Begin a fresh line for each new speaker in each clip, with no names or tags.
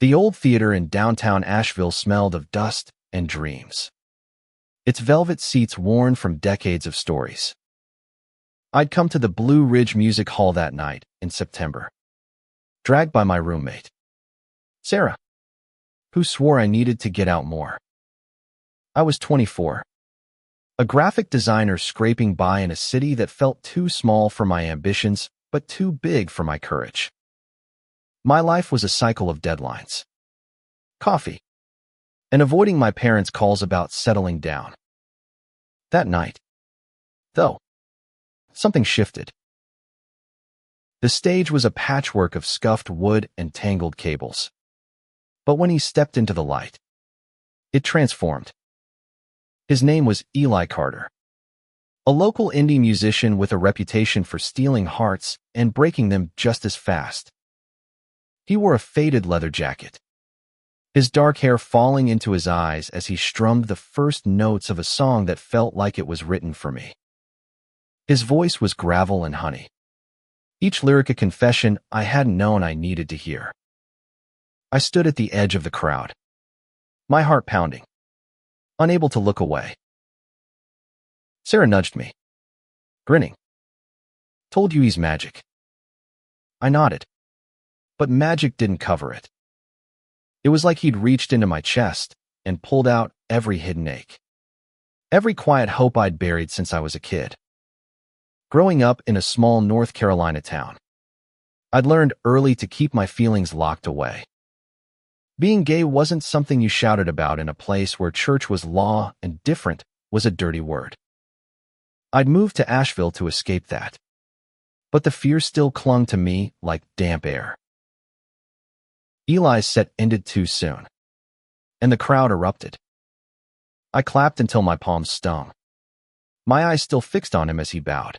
The old theater in downtown Asheville smelled of dust and dreams, its velvet seats worn from decades of stories. I'd come to the Blue Ridge Music Hall that night in September, dragged by my roommate, Sarah, who swore I needed to get out more. I was 24, a graphic designer scraping by in a city that felt too small for my ambitions but too big for my courage. My life was a cycle of deadlines, coffee, and avoiding my parents' calls about settling down. That night, though, something shifted. The stage was a patchwork of scuffed wood and tangled cables. But when he stepped into the light, it transformed. His name was Eli Carter, a local indie musician with a reputation for stealing hearts and breaking them just as fast. He wore a faded leather jacket, his dark hair falling into his eyes as he strummed the first notes of a song that felt like it was written for me. His voice was gravel and honey, each lyric a confession I hadn't known I needed to hear. I stood at the edge of the crowd, my heart pounding, unable to look away. Sarah nudged me, grinning. "Told you he's magic." I nodded, but magic didn't cover it. It was like he'd reached into my chest and pulled out every hidden ache, every quiet hope I'd buried since I was a kid. Growing up in a small North Carolina town, I'd learned early to keep my feelings locked away. Being gay wasn't something you shouted about in a place where church was law and different was a dirty word. I'd moved to Asheville to escape that, but the fear still clung to me like damp air. Eli's set ended too soon, and the crowd erupted. I clapped until my palms stung, my eyes still fixed on him as he bowed,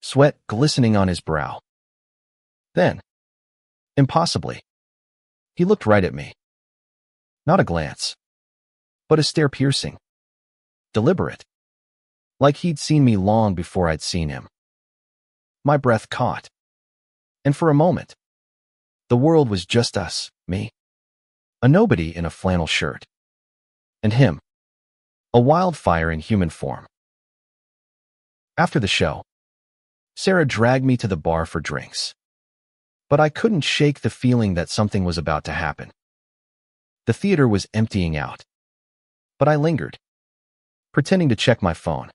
sweat glistening on his brow. Then, impossibly, he looked right at me. Not a glance, but a stare piercing, deliberate, like he'd seen me long before I'd seen him. My breath caught, and for a moment, the world was just us, me, a nobody in a flannel shirt, and him, a wildfire in human form. After the show, Sarah dragged me to the bar for drinks, but I couldn't shake the feeling that something was about to happen. The theater was emptying out, but I lingered, pretending to check my phone.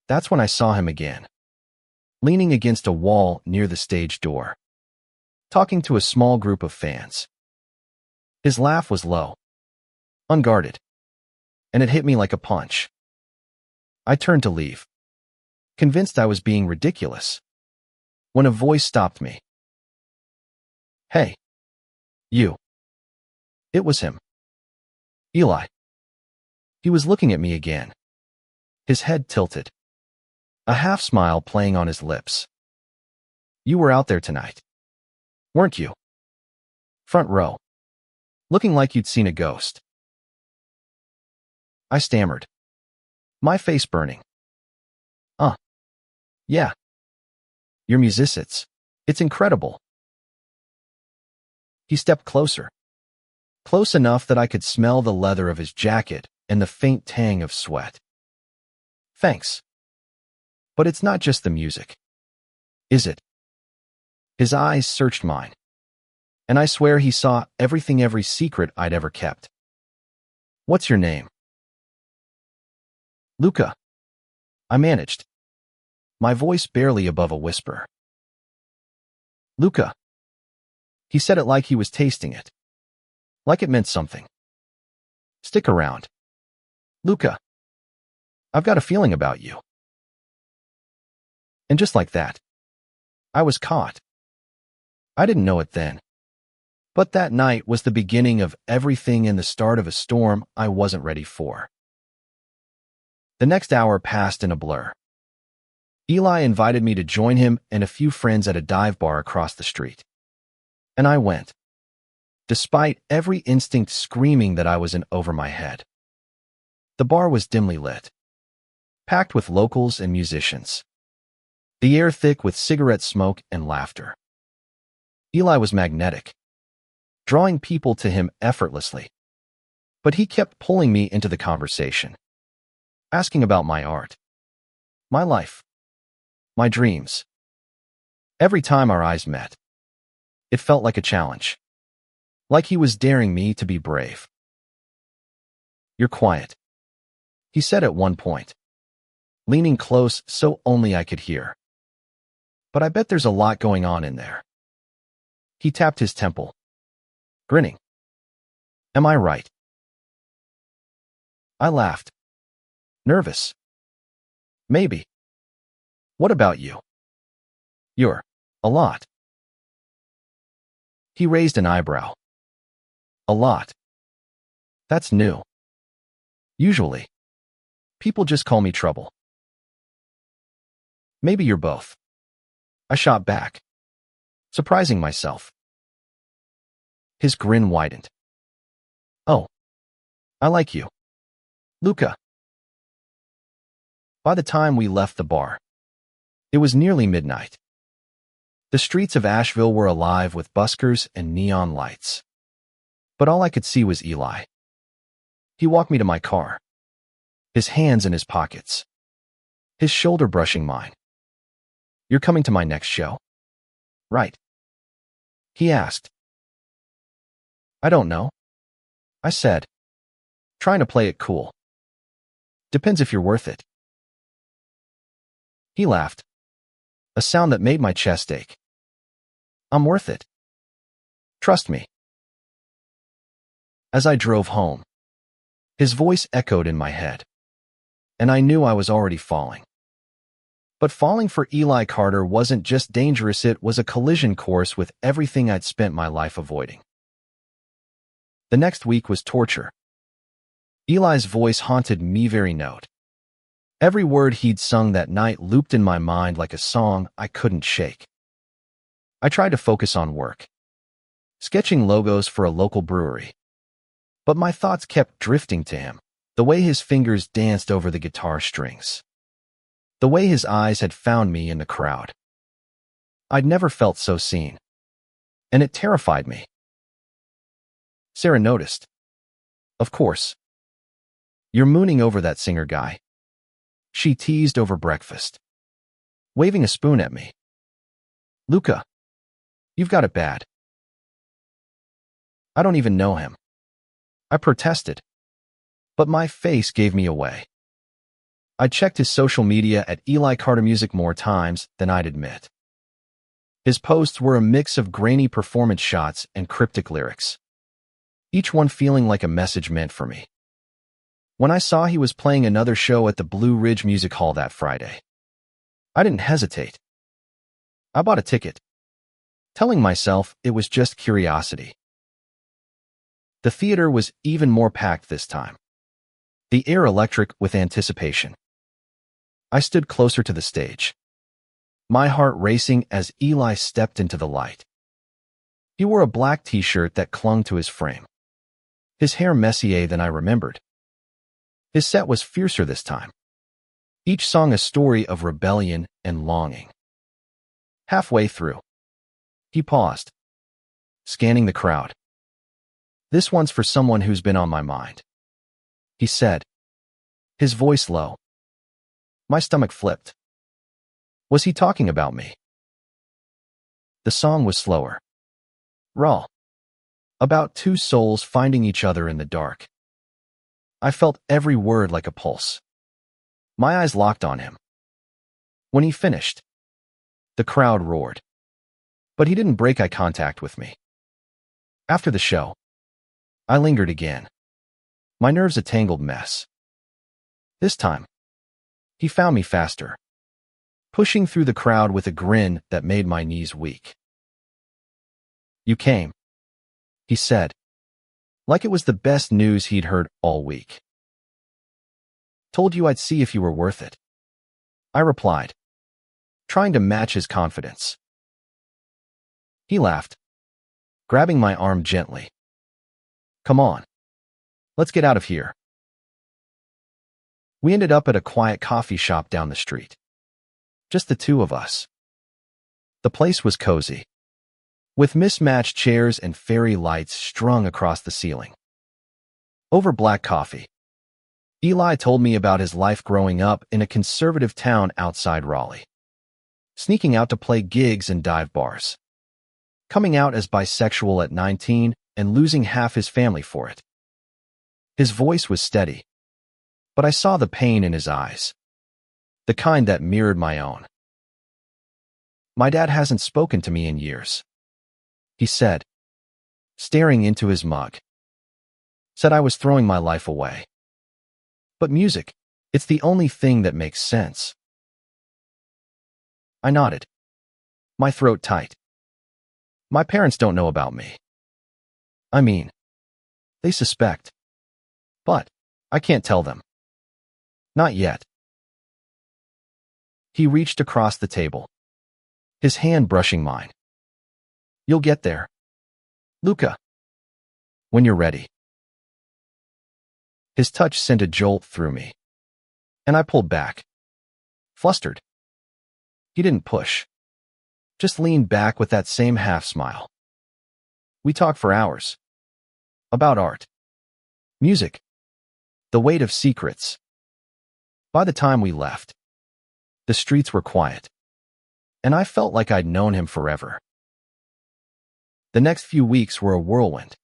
That's when I saw him again, leaning against a wall near the stage door, talking to a small group of fans. His laugh was low, unguarded, and it hit me like a punch. I turned to leave, convinced I was being ridiculous, when a voice stopped me. "Hey, you." It was him. Eli. He was looking at me again, his head tilted, a half-smile playing on his lips. "You were out there tonight, weren't you? Front row, looking like you'd seen a ghost." I stammered, my face burning. Yeah. Your musicians. It's incredible." He stepped closer, close enough that I could smell the leather of his jacket and the faint tang of sweat. "Thanks. But it's not just the music, is it?" His eyes searched mine, and I swear he saw every secret I'd ever kept. "What's your name?" "Luca," I managed, my voice barely above a whisper. "Luca." He said it like he was tasting it, like it meant something. "Stick around. Luca, I've got a feeling about you." And just like that, I was caught. I didn't know it then, but that night was the beginning of everything and the start of a storm I wasn't ready for. The next hour passed in a blur. Eli invited me to join him and a few friends at a dive bar across the street. And I went, despite every instinct screaming that I was in over my head. The bar was dimly lit, packed with locals and musicians, the air thick with cigarette smoke and laughter. Eli was magnetic, drawing people to him effortlessly. But he kept pulling me into the conversation, asking about my art, my life, my dreams. Every time our eyes met, it felt like a challenge, like he was daring me to be brave. "You're quiet," he said at one point, leaning close so only I could hear. "But I bet there's a lot going on in there." He tapped his temple, grinning. "Am I right?" I laughed, nervous. "Maybe. What about you?" "You're a lot." He raised an eyebrow. "A lot? That's new. Usually, people just call me trouble." "Maybe you're both." I shot back, surprising myself. His grin widened. "Oh, I like you, Luca." By the time we left the bar, it was nearly midnight. The streets of Asheville were alive with buskers and neon lights. But all I could see was Eli. He walked me to my car, his hands in his pockets, his shoulder brushing mine. "You're coming to my next show, right?" he asked. "I don't know," I said, trying to play it cool. "Depends if you're worth it." He laughed, a sound that made my chest ache. "I'm worth it. Trust me." As I drove home, his voice echoed in my head, and I knew I was already falling. But falling for Eli Carter wasn't just dangerous, it was a collision course with everything I'd spent my life avoiding. The next week was torture. Eli's voice haunted me every note. Every word he'd sung that night looped in my mind like a song I couldn't shake. I tried to focus on work, sketching logos for a local brewery. But my thoughts kept drifting to him, the way his fingers danced over the guitar strings, the way his eyes had found me in the crowd. I'd never felt so seen, and it terrified me. Sarah noticed. "Of course. You're mooning over that singer guy," she teased over breakfast, waving a spoon at me. "Luca, you've got it bad." "I don't even know him," I protested, but my face gave me away. I checked his social media at Eli Carter Music more times than I'd admit. His posts were a mix of grainy performance shots and cryptic lyrics, each one feeling like a message meant for me. When I saw he was playing another show at the Blue Ridge Music Hall that Friday, I didn't hesitate. I bought a ticket, telling myself it was just curiosity. The theater was even more packed this time, the air electric with anticipation. I stood closer to the stage, my heart racing as Eli stepped into the light. He wore a black t-shirt that clung to his frame, his hair messier than I remembered. His set was fiercer this time, each song a story of rebellion and longing. Halfway through, he paused, scanning the crowd. "This one's for someone who's been on my mind," he said, his voice low. My stomach flipped. Was he talking about me? The song was slower, raw, about two souls finding each other in the dark. I felt every word like a pulse. My eyes locked on him. When he finished, the crowd roared, but he didn't break eye contact with me. After the show, I lingered again, my nerves a tangled mess. This time, he found me faster, pushing through the crowd with a grin that made my knees weak. "You came," he said, like it was the best news he'd heard all week. "Told you I'd see if you were worth it," I replied, trying to match his confidence. He laughed, grabbing my arm gently. "Come on, let's get out of here." We ended up at a quiet coffee shop down the street, just the two of us. The place was cozy, with mismatched chairs and fairy lights strung across the ceiling. Over black coffee, Eli told me about his life growing up in a conservative town outside Raleigh, sneaking out to play gigs and dive bars, coming out as bisexual at 19 and losing half his family for it. His voice was steady, but I saw the pain in his eyes, the kind that mirrored my own. "My dad hasn't spoken to me in years," he said, staring into his mug. "Said I was throwing my life away. But music, it's the only thing that makes sense." I nodded, my throat tight. My parents don't know about me. I mean, they suspect. But I can't tell them. Not yet. He reached across the table, his hand brushing mine. "You'll get there, Luca, when you're ready." His touch sent a jolt through me, and I pulled back, flustered. He didn't push, just leaned back with that same half-smile. We talked for hours. About art, music, the weight of secrets. By the time we left, the streets were quiet, and I felt like I'd known him forever. The next few weeks were a whirlwind.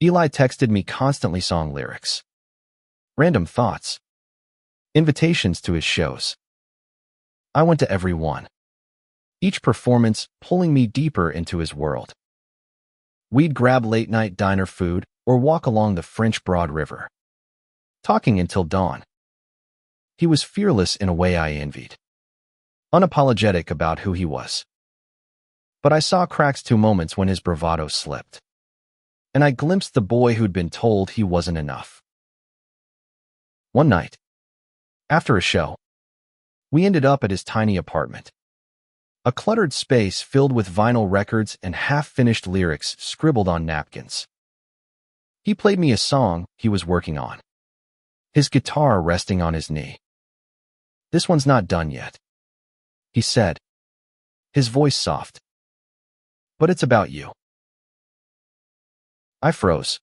Eli texted me constantly song lyrics, random thoughts, invitations to his shows. I went to every one, each performance pulling me deeper into his world. We'd grab late-night diner food or walk along the French Broad River, talking until dawn. He was fearless in a way I envied, unapologetic about who he was. But I saw cracks too moments when his bravado slipped, and I glimpsed the boy who'd been told he wasn't enough. One night, after a show, we ended up at his tiny apartment, a cluttered space filled with vinyl records and half-finished lyrics scribbled on napkins. He played me a song he was working on, his guitar resting on his knee. "This one's not done yet," he said, his voice soft. "But it's about you." I froze.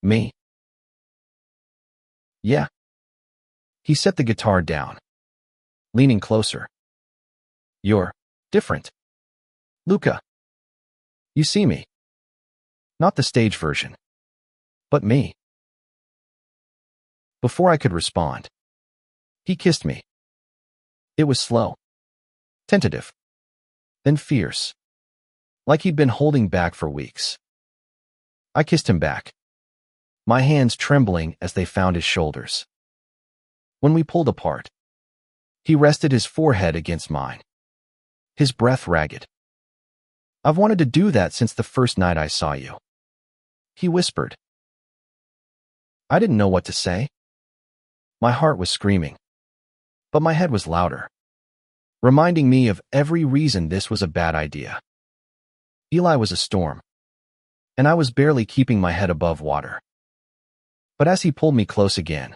"Me?" "Yeah." He set the guitar down, leaning closer. "You're different, Luca. You see me. Not the stage version, but me." Before I could respond, he kissed me. It was slow, tentative, then fierce, like he'd been holding back for weeks. I kissed him back, my hands trembling as they found his shoulders. When we pulled apart, he rested his forehead against mine, his breath ragged. "I've wanted to do that since the first night I saw you," he whispered. I didn't know what to say. My heart was screaming, but my head was louder, reminding me of every reason this was a bad idea. Eli was a storm, and I was barely keeping my head above water. But as he pulled me close again,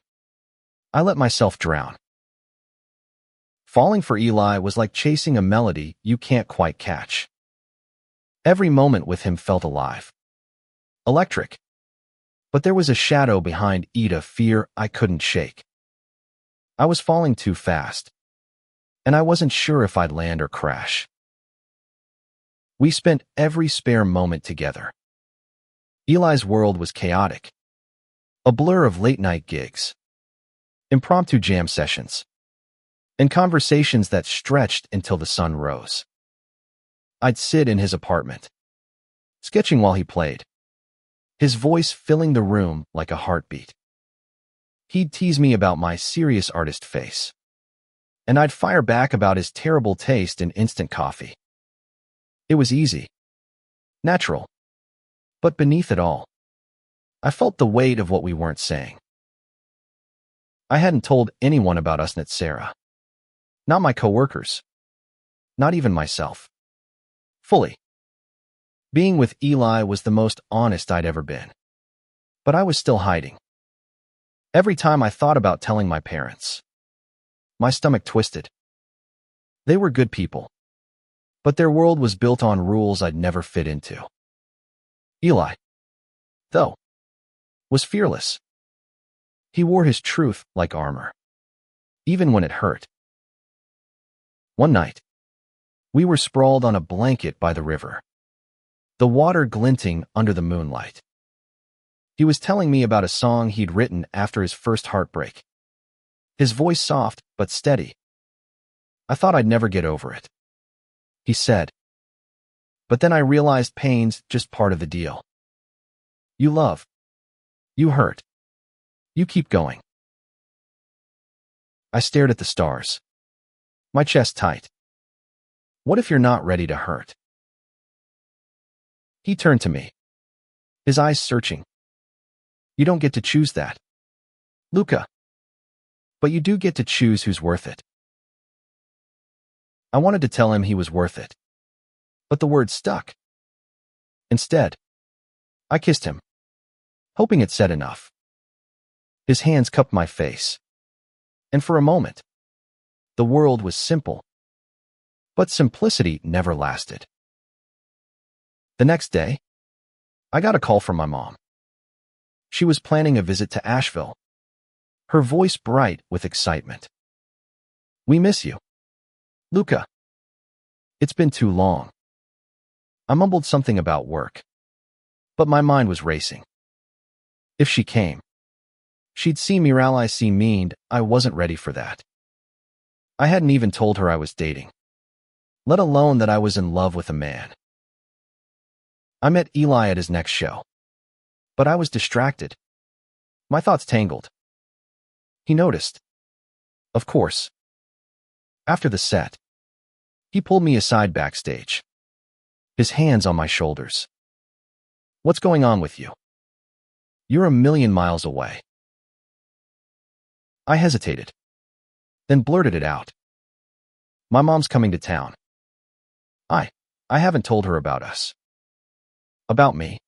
I let myself drown. Falling for Eli was like chasing a melody you can't quite catch. Every moment with him felt alive, electric. But there was a shadow behind Ida, fear I couldn't shake. I was falling too fast, and I wasn't sure if I'd land or crash. We spent every spare moment together. Eli's world was chaotic, a blur of late-night gigs, impromptu jam sessions, and conversations that stretched until the sun rose. I'd sit in his apartment, sketching while he played, his voice filling the room like a heartbeat. He'd tease me about my serious artist face, and I'd fire back about his terrible taste in instant coffee. It was easy, natural, but beneath it all, I felt the weight of what we weren't saying. I hadn't told anyone about us at Sarah. Not my coworkers. Not even myself. Fully. Being with Eli was the most honest I'd ever been. But I was still hiding. Every time I thought about telling my parents, my stomach twisted. They were good people, But their world was built on rules I'd never fit into. Eli, though, was fearless. He wore his truth like armor, even when it hurt. One night, we were sprawled on a blanket by the river, the water glinting under the moonlight. He was telling me about a song he'd written after his first heartbreak. His voice soft but steady. I thought I'd never get over it, he said. But then I realized pain's just part of the deal. You love. You hurt. You keep going. I stared at the stars, my chest tight. What if you're not ready to hurt? He turned to me, his eyes searching. You don't get to choose that, Luca. But you do get to choose who's worth it. I wanted to tell him he was worth it, but the word stuck. Instead, I kissed him, hoping it said enough. His hands cupped my face, and for a moment, the world was simple. But simplicity never lasted. The next day, I got a call from my mom. She was planning a visit to Asheville, her voice bright with excitement. We miss you, Luca. It's been too long. I mumbled something about work, but my mind was racing. If she came, she'd see me realize she meaned I wasn't ready for that. I hadn't even told her I was dating, let alone that I was in love with a man. I met Eli at his next show, but I was distracted, my thoughts tangled. He noticed. Of course. After the set, he pulled me aside backstage, his hands on my shoulders. What's going on with you? You're a million miles away. I hesitated, then blurted it out. My mom's coming to town. I haven't told her about us. About me.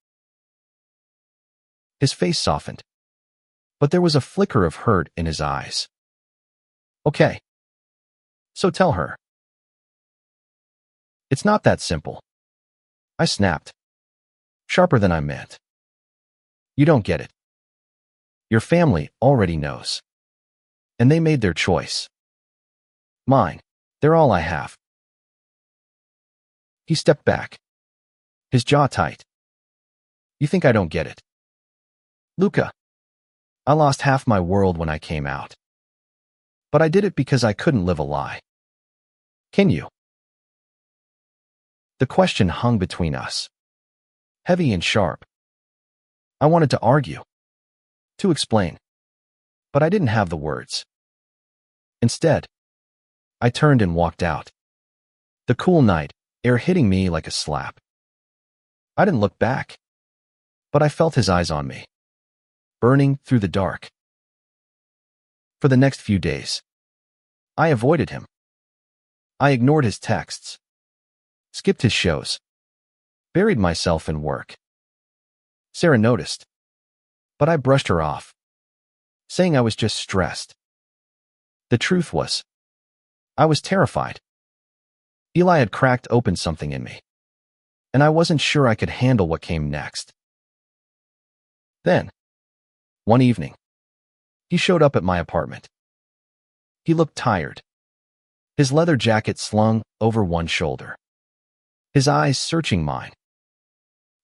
His face softened, but there was a flicker of hurt in his eyes. Okay. So tell her. It's not that simple. I snapped, sharper than I meant. You don't get it. Your family already knows, and they made their choice. Mine, they're all I have. He stepped back, his jaw tight. You think I don't get it? Luca, I lost half my world when I came out. But I did it because I couldn't live a lie. Can you? The question hung between us, heavy and sharp. I wanted to argue, to explain, but I didn't have the words. Instead, I turned and walked out. The cool night air hitting me like a slap. I didn't look back, but I felt his eyes on me, burning through the dark. For the next few days, I avoided him. I ignored his texts, skipped his shows, buried myself in work. Sarah noticed, but I brushed her off, saying I was just stressed. The truth was, I was terrified. Eli had cracked open something in me, and I wasn't sure I could handle what came next. Then, one evening, he showed up at my apartment. He looked tired, his leather jacket slung over one shoulder, his eyes searching mine.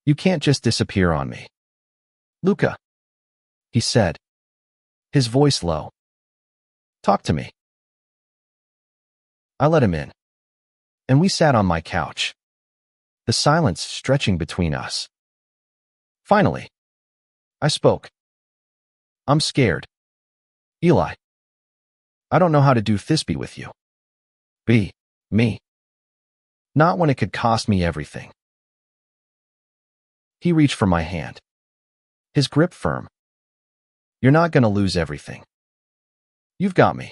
You can't just disappear on me, Luca, he said, his voice low. Talk to me. I let him in, and we sat on my couch, the silence stretching between us. Finally, I spoke. I'm scared, Eli. I don't know how to do Thisbe with you. Be me. Not when it could cost me everything. He reached for my hand, his grip firm. You're not going to lose everything. You've got me.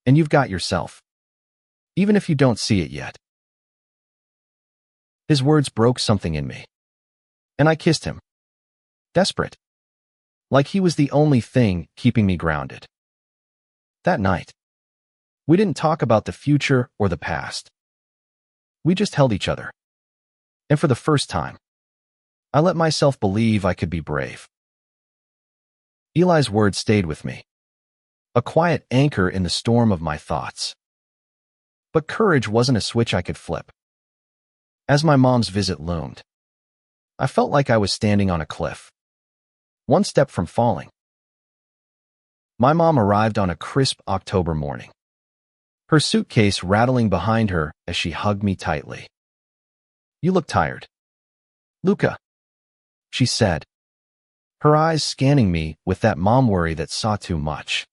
And you've got yourself. Even if you don't see it yet. His words broke something in me, and I kissed him. Desperate. Like he was the only thing keeping me grounded. That night, we didn't talk about the future or the past. We just held each other. And for the first time, I let myself believe I could be brave. Eli's words stayed with me, a quiet anchor in the storm of my thoughts. But courage wasn't a switch I could flip. As my mom's visit loomed, I felt like I was standing on a cliff, one step from falling. My mom arrived on a crisp October morning, her suitcase rattling behind her as she hugged me tightly. "You look tired, Luca," she said, her eyes scanning me with that mom worry that saw too much.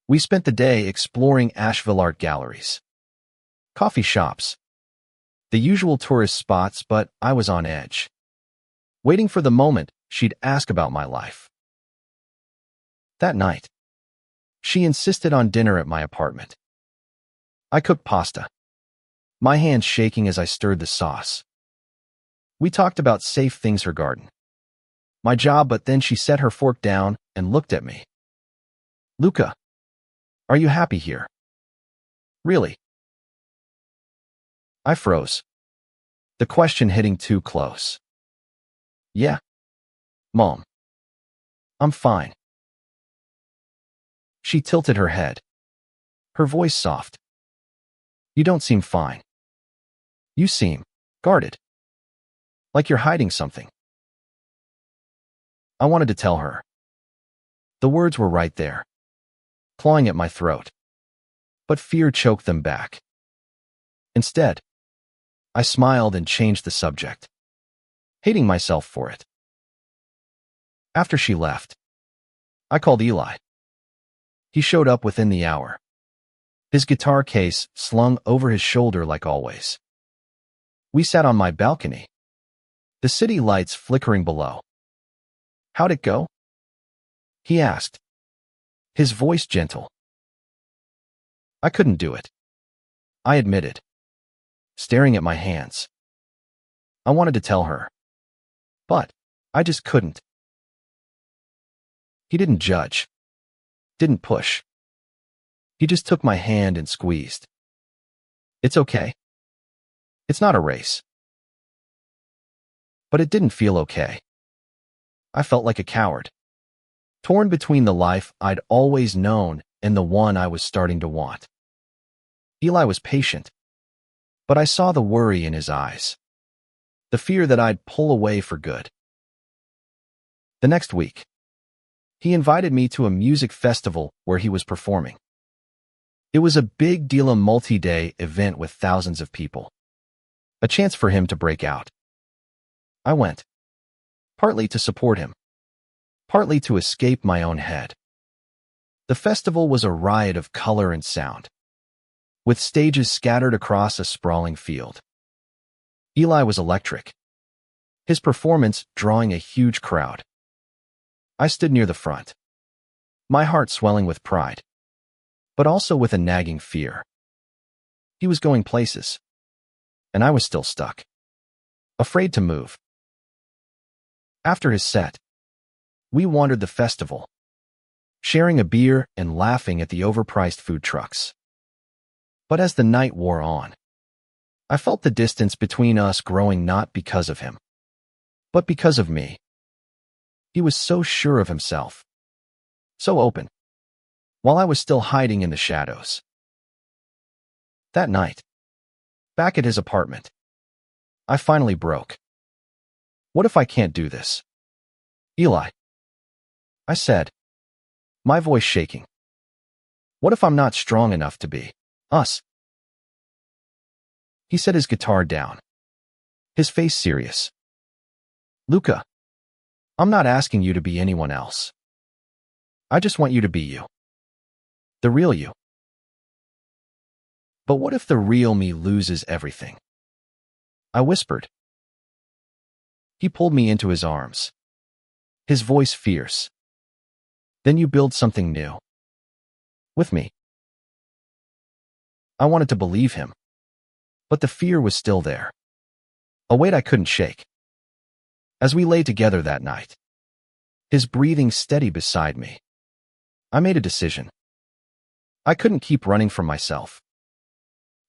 We spent the day exploring Asheville art galleries, coffee shops, the usual tourist spots, but I was on edge, waiting for the moment she'd ask about my life. That night, she insisted on dinner at my apartment. I cooked pasta, my hands shaking as I stirred the sauce. We talked about safe things, her garden, my job, but then she set her fork down and looked at me. "Luca, are you happy here? Really?" I froze, the question hitting too close. "Yeah, Mom. I'm fine." She tilted her head, her voice soft. "You don't seem fine. You seem guarded, like you're hiding something." I wanted to tell her. The words were right there, clawing at my throat, but fear choked them back. Instead, I smiled and changed the subject, hating myself for it. After she left, I called Eli. He showed up within the hour, his guitar case slung over his shoulder like always. We sat on my balcony, the city lights flickering below. "How'd it go?" he asked, his voice gentle. "I couldn't do it," I admitted, staring at my hands. I wanted to tell her, but I just couldn't. He didn't judge, didn't push. He just took my hand and squeezed. "It's okay. It's not a race." But it didn't feel okay. I felt like a coward, torn between the life I'd always known and the one I was starting to want. Eli was patient, but I saw the worry in his eyes, the fear that I'd pull away for good. The next week, he invited me to a music festival where he was performing. It was a big deal, a multi-day event with thousands of people, a chance for him to break out. I went, partly to support him, partly to escape my own head. The festival was a riot of color and sound, with stages scattered across a sprawling field. Eli was electric, his performance drawing a huge crowd. I stood near the front, my heart swelling with pride, but also with a nagging fear. He was going places, and I was still stuck, afraid to move. After his set, we wandered the festival, sharing a beer and laughing at the overpriced food trucks. But as the night wore on, I felt the distance between us growing, not because of him, but because of me. He was so sure of himself, so open, while I was still hiding in the shadows. That night, back at his apartment, I finally broke. "What if I can't do this, Eli?" I said, my voice shaking. "What if I'm not strong enough to be us?" He set his guitar down, his face serious. "Luca, I'm not asking you to be anyone else. I just want you to be you. The real you." "But what if the real me loses everything?" I whispered. He pulled me into his arms, his voice fierce. "Then you build something new. With me." I wanted to believe him, but the fear was still there, a weight I couldn't shake. As we lay together that night, his breathing steady beside me, I made a decision. I couldn't keep running from myself.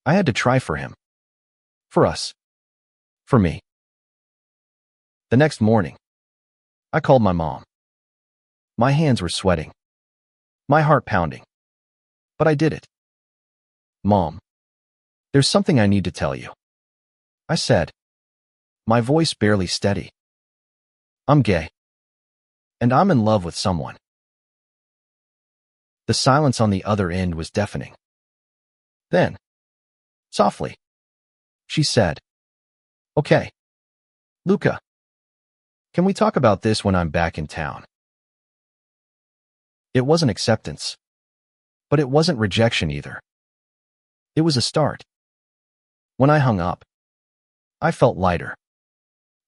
I had to try for him. For us. For me. The next morning, I called my mom. My hands were sweating. My heart pounding. But I did it. Mom, there's something I need to tell you. I said, my voice barely steady. I'm gay. And I'm in love with someone. The silence on the other end was deafening. Then, softly, she said, Okay, Luca, can we talk about this when I'm back in town? It wasn't acceptance, but it wasn't rejection either. It was a start. When I hung up, I felt lighter,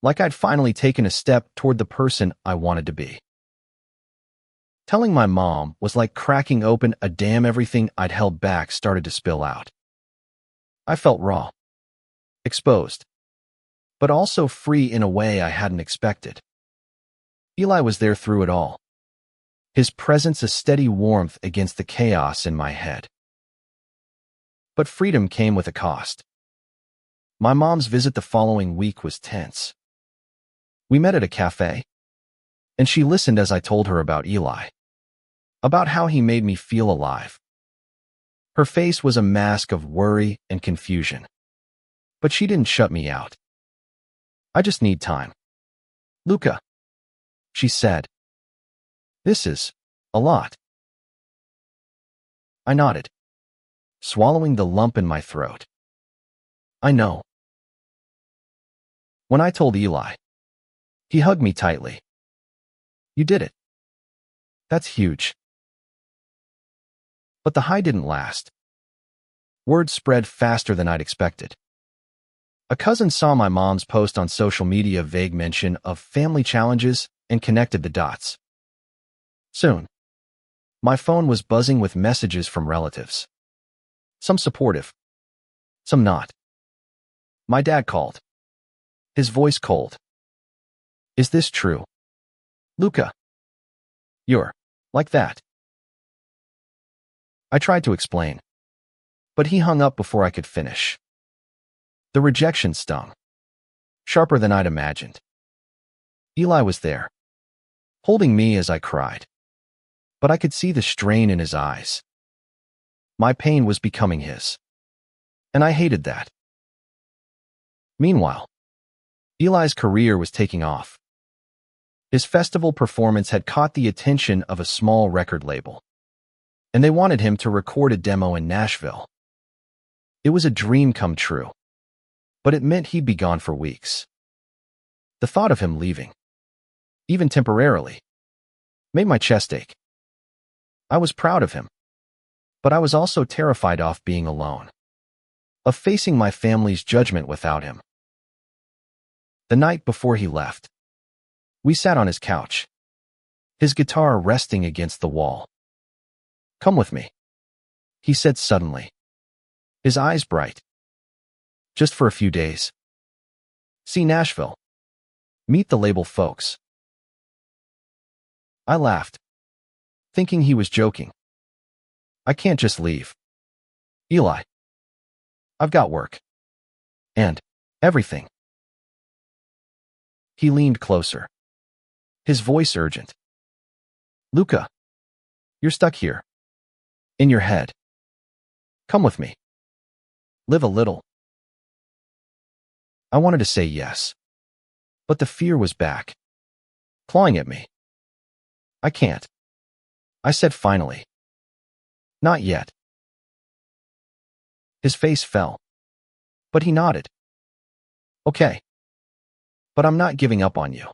like I'd finally taken a step toward the person I wanted to be. Telling my mom was like cracking open a dam. Everything I'd held back started to spill out. I felt raw, exposed, but also free in a way I hadn't expected. Eli was there through it all, his presence a steady warmth against the chaos in my head. But freedom came with a cost. My mom's visit the following week was tense. We met at a cafe, and she listened as I told her about Eli, about how he made me feel alive. Her face was a mask of worry and confusion, but she didn't shut me out. I just need time. Luca, she said. This is a lot. I nodded, swallowing the lump in my throat. I know. When I told Eli, he hugged me tightly. You did it. That's huge. But the high didn't last. Word spread faster than I'd expected. A cousin saw my mom's post on social media, vague mention of family challenges, and connected the dots. Soon, my phone was buzzing with messages from relatives. Some supportive, some not. My dad called, his voice cold. Is this true? Luca, you're like that. I tried to explain, but he hung up before I could finish. The rejection stung, sharper than I'd imagined. Eli was there, holding me as I cried, but I could see the strain in his eyes. My pain was becoming his, and I hated that. Meanwhile, Eli's career was taking off. His festival performance had caught the attention of a small record label, and they wanted him to record a demo in Nashville. It was a dream come true, but it meant he'd be gone for weeks. The thought of him leaving, even temporarily, made my chest ache. I was proud of him, but I was also terrified of being alone, of facing my family's judgment without him. The night before he left, we sat on his couch, his guitar resting against the wall. Come with me, he said suddenly, his eyes bright. Just for a few days. See Nashville. Meet the label folks. I laughed, thinking he was joking. I can't just leave. Eli, I've got work. And everything. He leaned closer, his voice urgent. Luca, you're stuck here. In your head. Come with me. Live a little. I wanted to say yes, but the fear was back, clawing at me. I can't. I said finally. Not yet. His face fell, but he nodded. Okay. But I'm not giving up on you.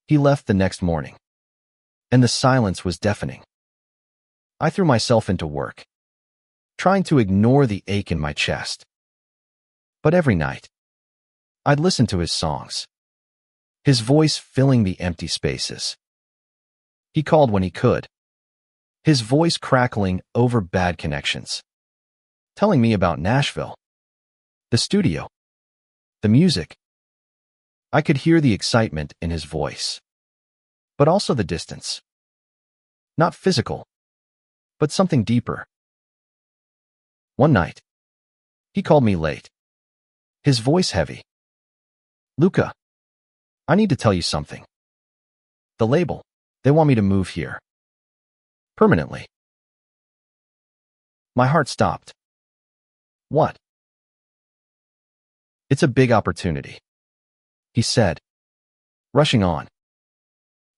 He left the next morning, and the silence was deafening. I threw myself into work, trying to ignore the ache in my chest. But every night, I'd listen to his songs, his voice filling the empty spaces. He called when he could, his voice crackling over bad connections, telling me about Nashville, the studio, the music. I could hear the excitement in his voice, but also the distance. Not physical, but something deeper. One night, He called me late, his voice heavy. Luca, I need to tell you something. The label, they want me to move here. Permanently. My heart stopped. What? It's a big opportunity, he said, rushing on.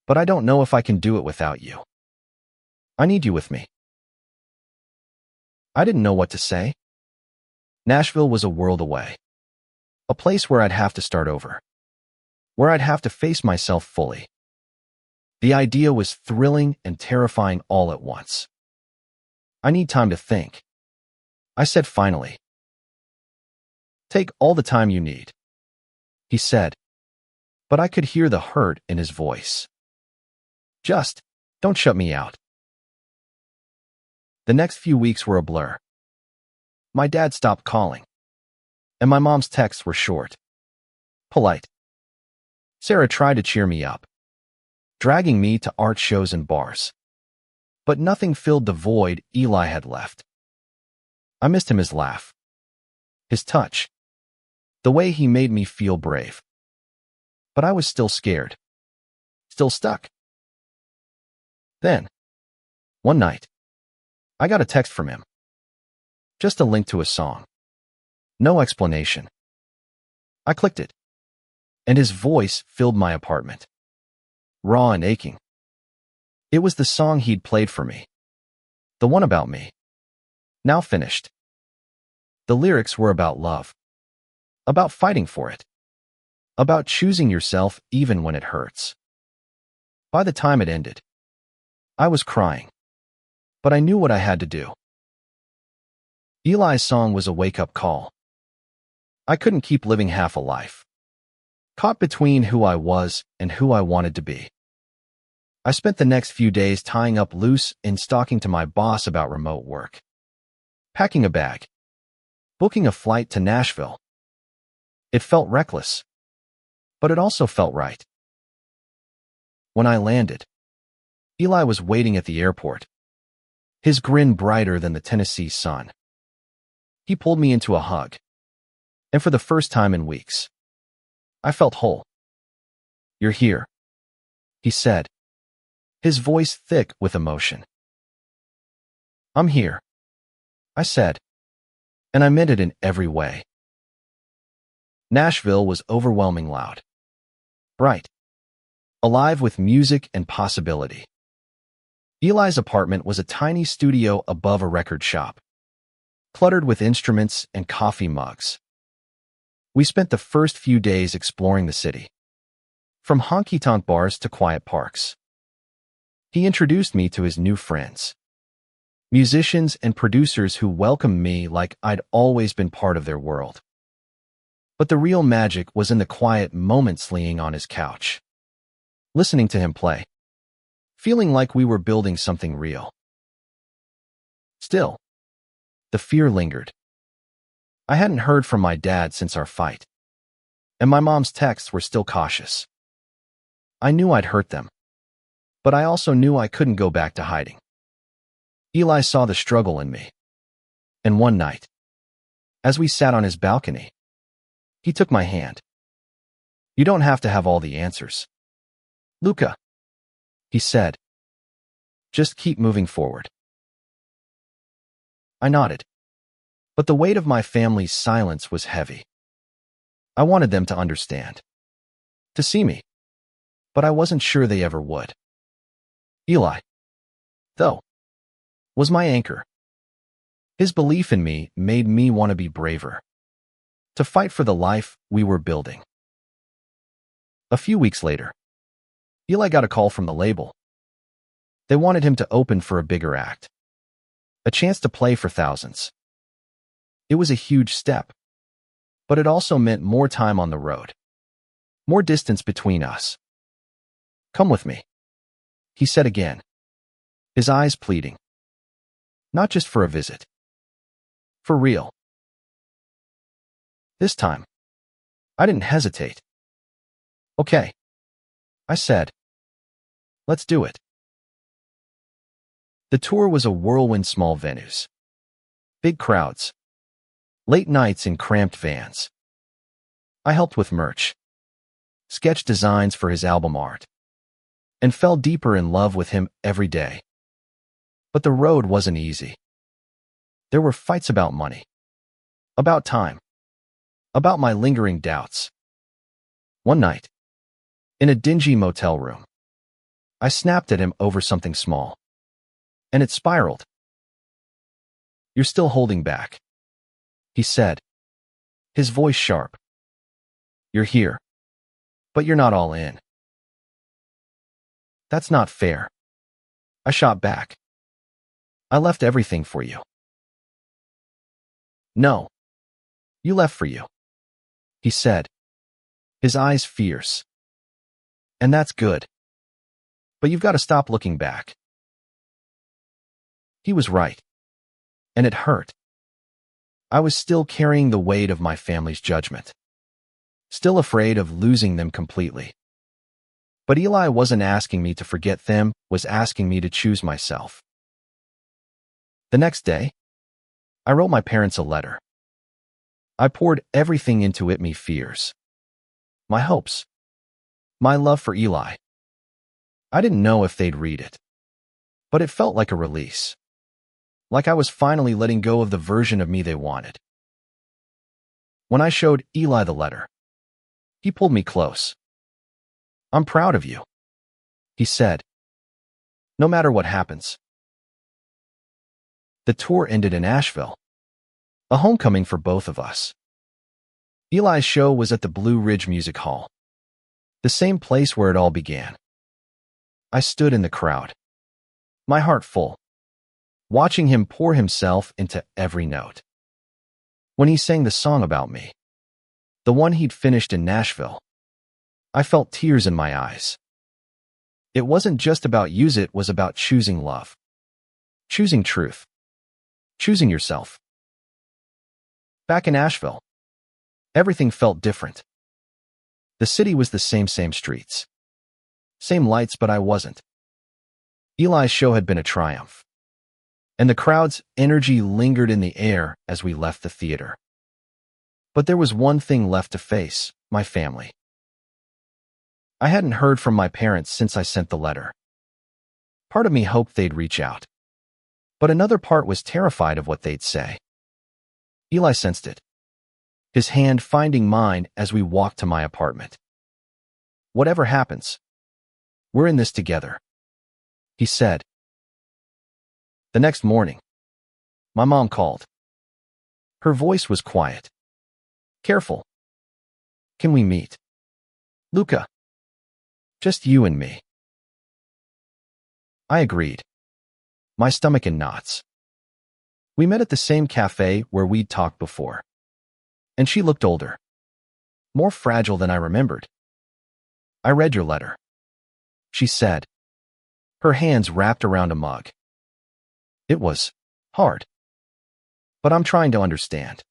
But I don't know if I can do it without you. I need you with me. I didn't know what to say. Nashville was a world away. A place where I'd have to start over. Where I'd have to face myself fully. The idea was thrilling and terrifying all at once. I need time to think, I said finally. Take all the time you need, he said, but I could hear the hurt in his voice. Just don't shut me out. The next few weeks were a blur. My dad stopped calling, and my mom's texts were short, polite. Sarah tried to cheer me up, dragging me to art shows and bars. But nothing filled the void Eli had left. I missed him, his laugh, his touch, the way he made me feel brave. But I was still scared, still stuck. Then, one night, I got a text from him. Just a link to a song. No explanation. I clicked it, and his voice filled my apartment, raw and aching. It was the song he'd played for me, the one about me, now finished. The lyrics were about love, about fighting for it, about choosing yourself even when it hurts. By the time it ended, I was crying, but I knew what I had to do. Eli's song was a wake-up call. I couldn't keep living half a life, caught between who I was and who I wanted to be. I spent the next few days tying up loose and talking to my boss about remote work, packing a bag, booking a flight to Nashville. It felt reckless, but it also felt right. When I landed, Eli was waiting at the airport, his grin brighter than the Tennessee sun. He pulled me into a hug, and for the first time in weeks, I felt whole. You're here, he said, his voice thick with emotion. I'm here, I said, and I meant it in every way. Nashville was overwhelming loud, bright, alive with music and possibility. Eli's apartment was a tiny studio above a record shop, cluttered with instruments and coffee mugs. We spent the first few days exploring the city, from honky-tonk bars to quiet parks. He introduced me to his new friends, musicians and producers who welcomed me like I'd always been part of their world. But the real magic was in the quiet moments leaning on his couch, listening to him play, feeling like we were building something real. Still, the fear lingered. I hadn't heard from my dad since our fight, and my mom's texts were still cautious. I knew I'd hurt them, but I also knew I couldn't go back to hiding. Eli saw the struggle in me, and one night, as we sat on his balcony, he took my hand. You don't have to have all the answers, Luca, he said. Just keep moving forward. I nodded, but the weight of my family's silence was heavy. I wanted them to understand, to see me, but I wasn't sure they ever would. Eli, though, was my anchor. His belief in me made me want to be braver, to fight for the life we were building. A few weeks later, Eli got a call from the label. They wanted him to open for a bigger act, a chance to play for thousands. It was a huge step, but it also meant more time on the road, more distance between us. Come with me, he said again, his eyes pleading. Not just for a visit. For real. This time, I didn't hesitate. Okay, I said. Let's do it. The tour was a whirlwind, small venues, big crowds, Late nights in cramped vans. I helped with merch, sketched designs for his album art, and fell deeper in love with him every day. But the road wasn't easy. There were fights about money, about time, about my lingering doubts. One night, in a dingy motel room, I snapped at him over something small, and it spiraled. "You're still holding back," he said, his voice sharp. "You're here, but you're not all in." "That's not fair," I shot back. "I left everything for you." "No, you left for you," he said, his eyes fierce. "And that's good. But you've got to stop looking back." He was right, and it hurt. I was still carrying the weight of my family's judgment, still afraid of losing them completely. But Eli wasn't asking me to forget them, was asking me to choose myself. The next day, I wrote my parents a letter. I poured everything into it, my fears, my hopes, my love for Eli. I didn't know if they'd read it, but it felt like a release, like I was finally letting go of the version of me they wanted. When I showed Eli the letter, he pulled me close. "I'm proud of you," he said, "no matter what happens." The tour ended in Asheville, a homecoming for both of us. Eli's show was at the Blue Ridge Music Hall, the same place where it all began. I stood in the crowd, my heart full, watching him pour himself into every note. When he sang the song about me, the one he'd finished in Nashville, I felt tears in my eyes. It wasn't just about use, it was about choosing love, choosing truth, choosing yourself. Back in Asheville, everything felt different. The city was the same streets, same lights, but I wasn't. Eli's show had been a triumph, and the crowd's energy lingered in the air as we left the theater. But there was one thing left to face: my family. I hadn't heard from my parents since I sent the letter. Part of me hoped they'd reach out, but another part was terrified of what they'd say. Eli sensed it, his hand finding mine as we walked to my apartment. "Whatever happens, we're in this together," he said. The next morning, my mom called. Her voice was quiet, careful. "Can we meet, Luca? Just you and me." I agreed, my stomach in knots. We met at the same cafe where we'd talked before, and she looked older, more fragile than I remembered. "I read your letter," she said, her hands wrapped around a mug. "It was hard, but I'm trying to understand."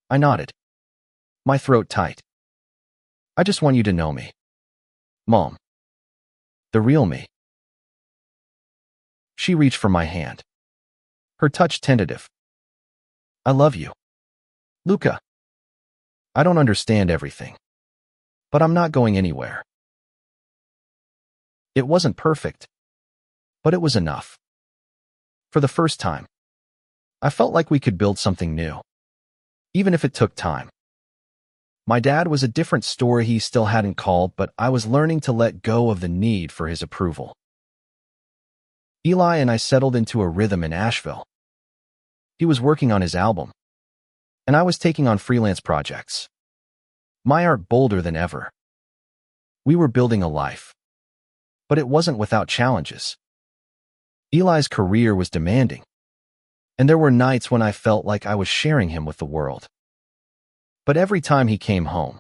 I nodded, my throat tight. "I just want you to know me, Mom. The real me." She reached for my hand, her touch tentative. "I love you, Luca. I don't understand everything, but I'm not going anywhere." It wasn't perfect, but it was enough. For the first time, I felt like we could build something new, even if it took time. My dad was a different story, he still hadn't called, but I was learning to let go of the need for his approval. Eli and I settled into a rhythm in Asheville. He was working on his album, and I was taking on freelance projects. My art bolder than ever. We were building a life, but it wasn't without challenges. Eli's career was demanding, and there were nights when I felt like I was sharing him with the world. But every time he came home,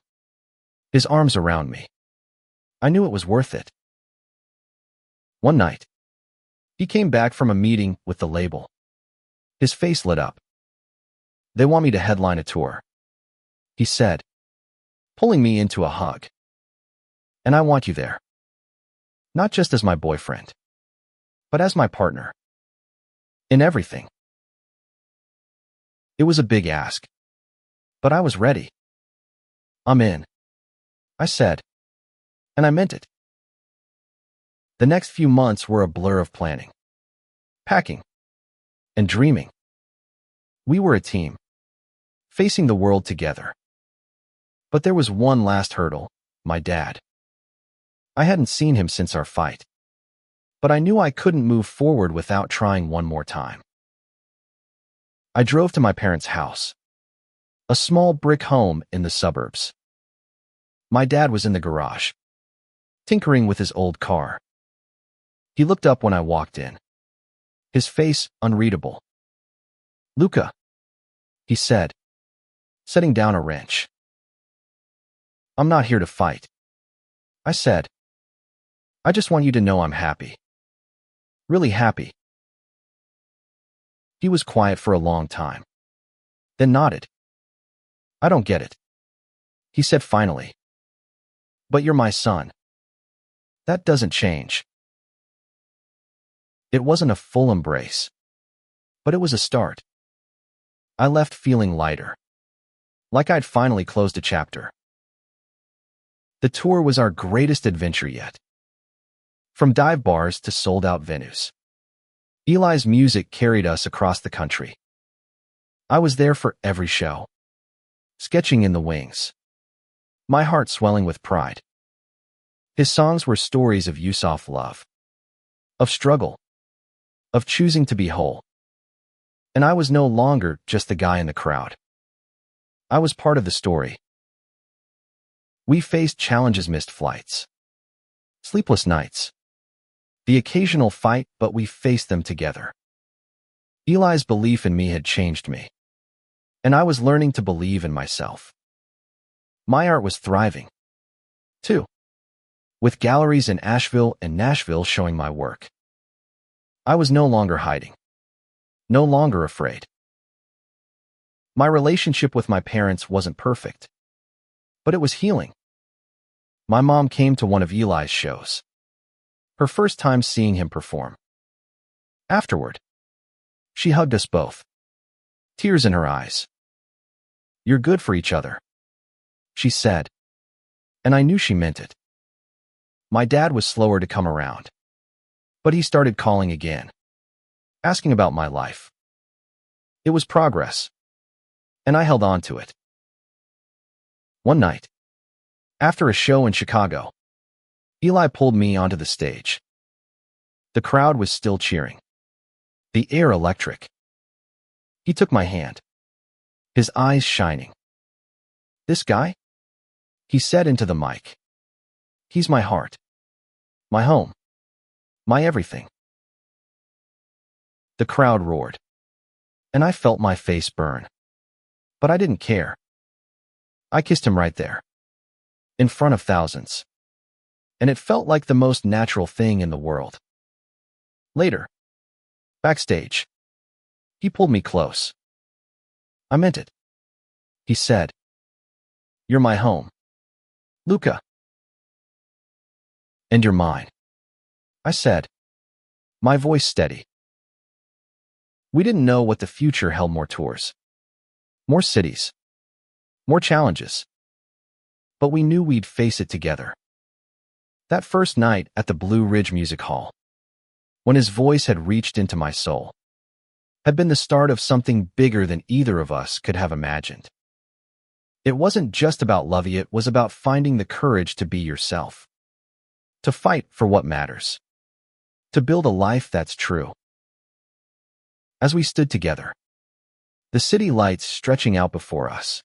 his arms around me, I knew it was worth it. One night, he came back from a meeting with the label. His face lit up. "They want me to headline a tour," he said, pulling me into a hug. "And I want you there. Not just as my boyfriend, but as my partner. In everything." It was a big ask, but I was ready. I'm in, I said, and I meant it. The next few months were a blur of planning, packing, and dreaming. We were a team, facing the world together. But there was one last hurdle, my dad. I hadn't seen him since our fight, but I knew I couldn't move forward without trying one more time. I drove to my parents' house, a small brick home in the suburbs. My dad was in the garage, tinkering with his old car. He looked up when I walked in, his face unreadable. "Luca," he said, setting down a wrench. "I'm not here to fight," I said. "I just want you to know I'm happy. Really happy." He was quiet for a long time, then nodded. "I don't get it," he said finally. "But you're my son. That doesn't change." It wasn't a full embrace, but it was a start. I left feeling lighter, like I'd finally closed a chapter. The tour was our greatest adventure yet. From dive bars to sold-out venues, Eli's music carried us across the country. I was there for every show, sketching in the wings, my heart swelling with pride. His songs were stories of Yusuf love, of struggle, of choosing to be whole. And I was no longer just the guy in the crowd. I was part of the story. We faced challenges, missed flights, sleepless nights, the occasional fight, but we faced them together. Eli's belief in me had changed me, and I was learning to believe in myself. My art was thriving, too, with galleries in Asheville and Nashville showing my work. I was no longer hiding, no longer afraid. My relationship with my parents wasn't perfect, but it was healing. My mom came to one of Eli's shows, her first time seeing him perform. Afterward, she hugged us both, tears in her eyes. "You're good for each other," she said, and I knew she meant it. My dad was slower to come around, but he started calling again, asking about my life. It was progress, and I held on to it. One night, after a show in Chicago, Eli pulled me onto the stage. The crowd was still cheering, the air electric. He took my hand, his eyes shining. "This guy?" he said into the mic. "He's my heart, my home, my everything." The crowd roared, and I felt my face burn. But I didn't care. I kissed him right there, in front of thousands, and it felt like the most natural thing in the world. Later, backstage, he pulled me close. "I meant it," he said. "You're my home, Luca." "And you're mine," I said, my voice steady. We didn't know what the future held: more tours, more cities, more challenges. But we knew we'd face it together. That first night at the Blue Ridge Music Hall, when his voice had reached into my soul, had been the start of something bigger than either of us could have imagined. It wasn't just about love, it was about finding the courage to be yourself, to fight for what matters, to build a life that's true. As we stood together, the city lights stretching out before us,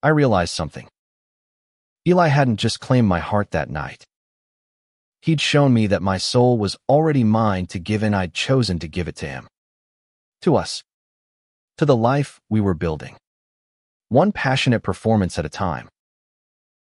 I realized something. Eli hadn't just claimed my heart that night. He'd shown me that my soul was already mine to give, and I'd chosen to give it to him. To us. To the life we were building. One passionate performance at a time.